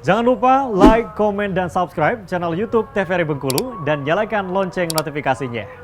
Jangan lupa like, komen, dan subscribe channel YouTube TVRI Bengkulu dan nyalakan lonceng notifikasinya.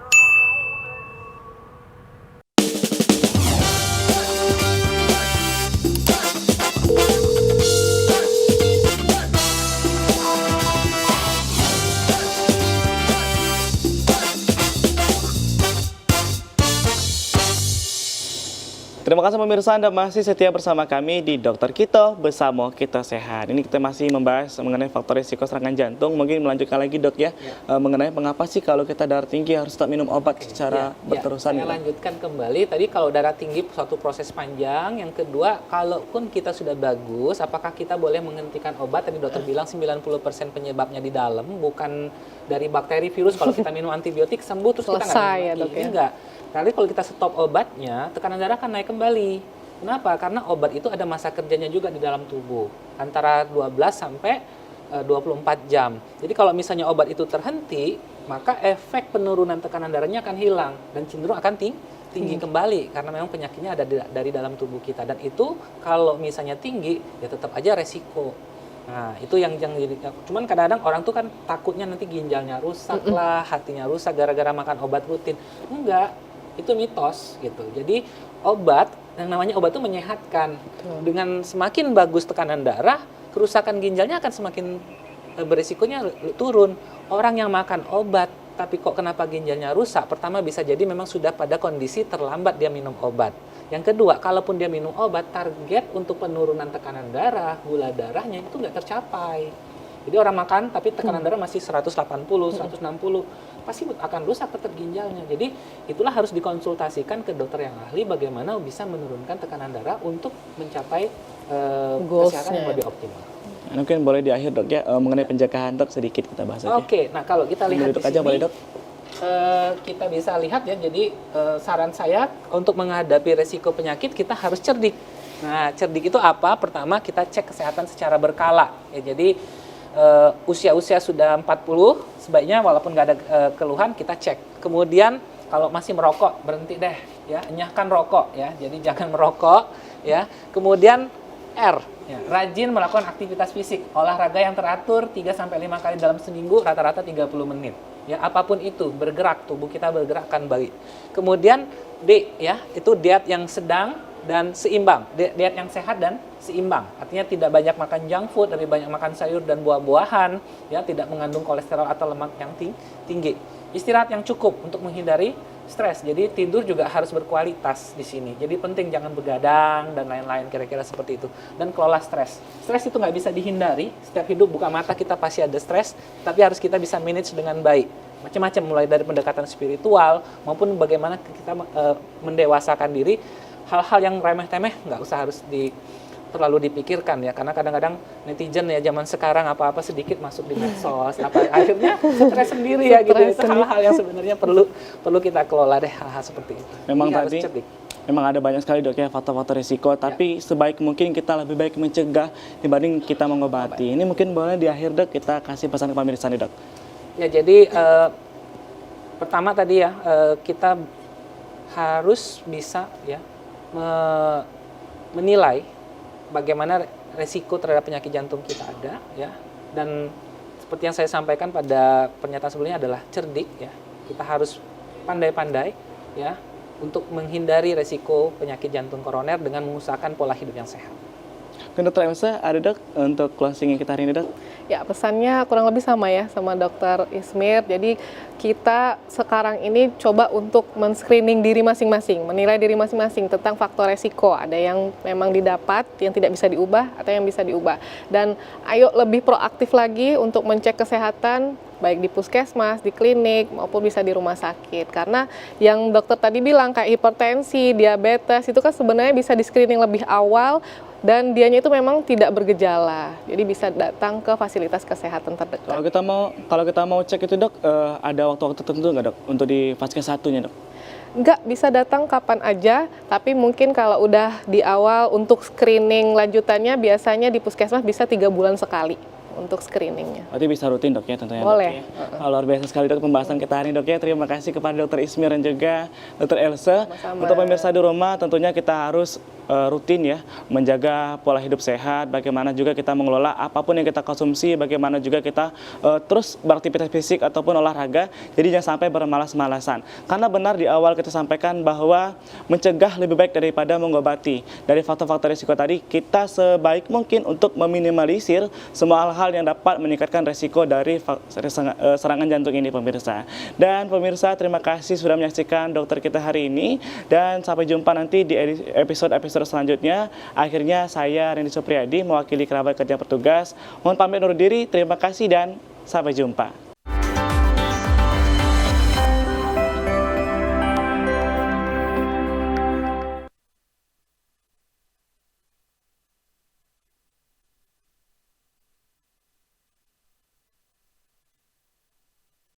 Terima kasih pemirsa, Anda masih setia bersama kami di Dokter Kito Bersama Kita Sehat. Ini kita masih membahas mengenai faktor risiko serangan jantung. Mungkin melanjutkan lagi dok ya, mengenai mengapa sih kalau kita darah tinggi harus tetap minum obat secara berterusan. Saya lanjutkan kembali, tadi kalau darah tinggi suatu proses panjang. Yang kedua, kalaupun kita sudah bagus, apakah kita boleh menghentikan obat? Tadi dokter bilang 90% penyebabnya di dalam, bukan dari bakteri, virus. Kalau kita minum antibiotik sembuh terus kita nggak minum lagi. Ini enggak. Kali kalau kita stop obatnya, tekanan darah akan naik kembali. Kenapa? Karena obat itu ada masa kerjanya juga di dalam tubuh, antara 12 sampai 24 jam. Jadi kalau misalnya obat itu terhenti, maka efek penurunan tekanan darahnya akan hilang dan cenderung akan tinggi kembali, karena memang penyakitnya ada dari dalam tubuh kita. Dan itu kalau misalnya tinggi, ya tetap aja resiko. Nah, itu yang jadi, cuman kadang-kadang orang tuh kan takutnya nanti ginjalnya rusak lah, hatinya rusak gara-gara makan obat rutin. Enggak, itu mitos gitu. Jadi obat, yang namanya obat itu menyehatkan. Dengan semakin bagus tekanan darah, kerusakan ginjalnya akan semakin berisikonya turun. Orang yang makan obat tapi kok kenapa ginjalnya rusak? Pertama bisa jadi memang sudah pada kondisi terlambat dia minum obat. Yang kedua, kalaupun dia minum obat, target untuk penurunan tekanan darah, gula darahnya itu nggak tercapai. Jadi orang makan tapi tekanan darah masih 180, 160, pasti akan rusak tetap ginjalnya. Jadi itulah harus dikonsultasikan ke dokter yang ahli bagaimana bisa menurunkan tekanan darah untuk mencapai kesehatan yang lebih optimal. Mungkin boleh di akhir dok ya, mengenai pencegahan dok sedikit kita bahas aja. Oke, nah kalau kita lihat di sini, boleh, dok? Kita bisa lihat ya, jadi saran saya untuk menghadapi resiko penyakit kita harus cerdik. Nah, cerdik itu apa? Pertama kita cek kesehatan secara berkala. Ya, jadi usia-usia sudah 40, sebaiknya walaupun nggak ada keluhan kita cek. Kemudian kalau masih merokok, berhenti deh ya, enyahkan rokok ya. Jadi jangan merokok ya. Kemudian R, ya, rajin melakukan aktivitas fisik, olahraga yang teratur 3-5 kali dalam seminggu, rata-rata 30 menit. Ya, apapun itu, bergerak, tubuh kita bergerak akan baik. Kemudian D, ya, itu diet yang sedang dan seimbang, diet yang sehat dan seimbang. Artinya tidak banyak makan junk food, lebih banyak makan sayur dan buah-buahan, ya, tidak mengandung kolesterol atau lemak yang tinggi. Istirahat yang cukup untuk menghindari stres. Jadi tidur juga harus berkualitas di sini. Jadi penting jangan begadang dan lain-lain, kira-kira seperti itu. Dan kelola stres. Stres itu nggak bisa dihindari. Setiap hidup buka mata kita pasti ada stres, tapi harus kita bisa manage dengan baik. Macam-macam, mulai dari pendekatan spiritual maupun bagaimana kita mendewasakan diri. Hal-hal yang remeh-temeh nggak usah harus terlalu dipikirkan ya, karena kadang-kadang netizen ya zaman sekarang apa-apa sedikit masuk di medsos, akhirnya stres sendiri ya gitu. Itu hal-hal yang sebenarnya perlu kita kelola deh, hal-hal seperti itu. Memang tadi memang ada banyak sekali dok ya faktor-faktor risiko, tapi sebaik mungkin kita lebih baik mencegah dibanding kita mengobati. Ini mungkin boleh di akhir dok kita kasih pesan ke pemirsa nih dok. Ya, jadi pertama tadi ya, kita harus bisa ya menilai bagaimana resiko terhadap penyakit jantung kita ada ya, dan seperti yang saya sampaikan pada pernyataan sebelumnya adalah cerdik ya, kita harus pandai-pandai ya untuk menghindari resiko penyakit jantung koroner dengan mengusahakan pola hidup yang sehat. Dokter Elsa, ada dok untuk closing kita hari ini dok? Ya, pesannya kurang lebih sama ya sama Dokter Ismir. Jadi kita sekarang ini coba untuk men-screening diri masing-masing, menilai diri masing-masing tentang faktor resiko. Ada yang memang didapat, yang tidak bisa diubah, atau yang bisa diubah. Dan ayo lebih proaktif lagi untuk mencek kesehatan, baik di puskesmas, di klinik, maupun bisa di rumah sakit. Karena yang dokter tadi bilang kayak hipertensi, diabetes, itu kan sebenarnya bisa di-screening lebih awal, dan dianya itu memang tidak bergejala, jadi bisa datang ke fasilitas kesehatan terdekat. Kalau kita mau cek itu dok, ada waktu-waktu tertentu nggak dok untuk di fase satunya dok? Nggak, bisa datang kapan aja, tapi mungkin kalau udah di awal untuk screening lanjutannya biasanya di puskesmas bisa 3 bulan sekali untuk screeningnya. Berarti bisa rutin dok ya tentunya. Boleh. Dok, ya. Luar biasa sekali dok pembahasan kita hari ini dok ya. Terima kasih kepada Dokter Ismir dan juga Dokter Elsa. Sama-sama. Untuk pemirsa di rumah tentunya kita harus rutin ya, menjaga pola hidup sehat, bagaimana juga kita mengelola apapun yang kita konsumsi, bagaimana juga kita terus beraktivitas fisik ataupun olahraga, jadi jangan sampai bermalas-malasan. Karena benar di awal kita sampaikan bahwa mencegah lebih baik daripada mengobati. Dari faktor-faktor risiko tadi, kita sebaik mungkin untuk meminimalisir semua hal-hal yang dapat meningkatkan risiko dari serangan jantung ini, pemirsa. Dan pemirsa, terima kasih sudah menyaksikan dokter kita hari ini, dan sampai jumpa nanti di episode selanjutnya. Akhirnya saya Randy Supriyadi mewakili kerabat kerja petugas mohon pamit undur diri. Terima kasih dan sampai jumpa.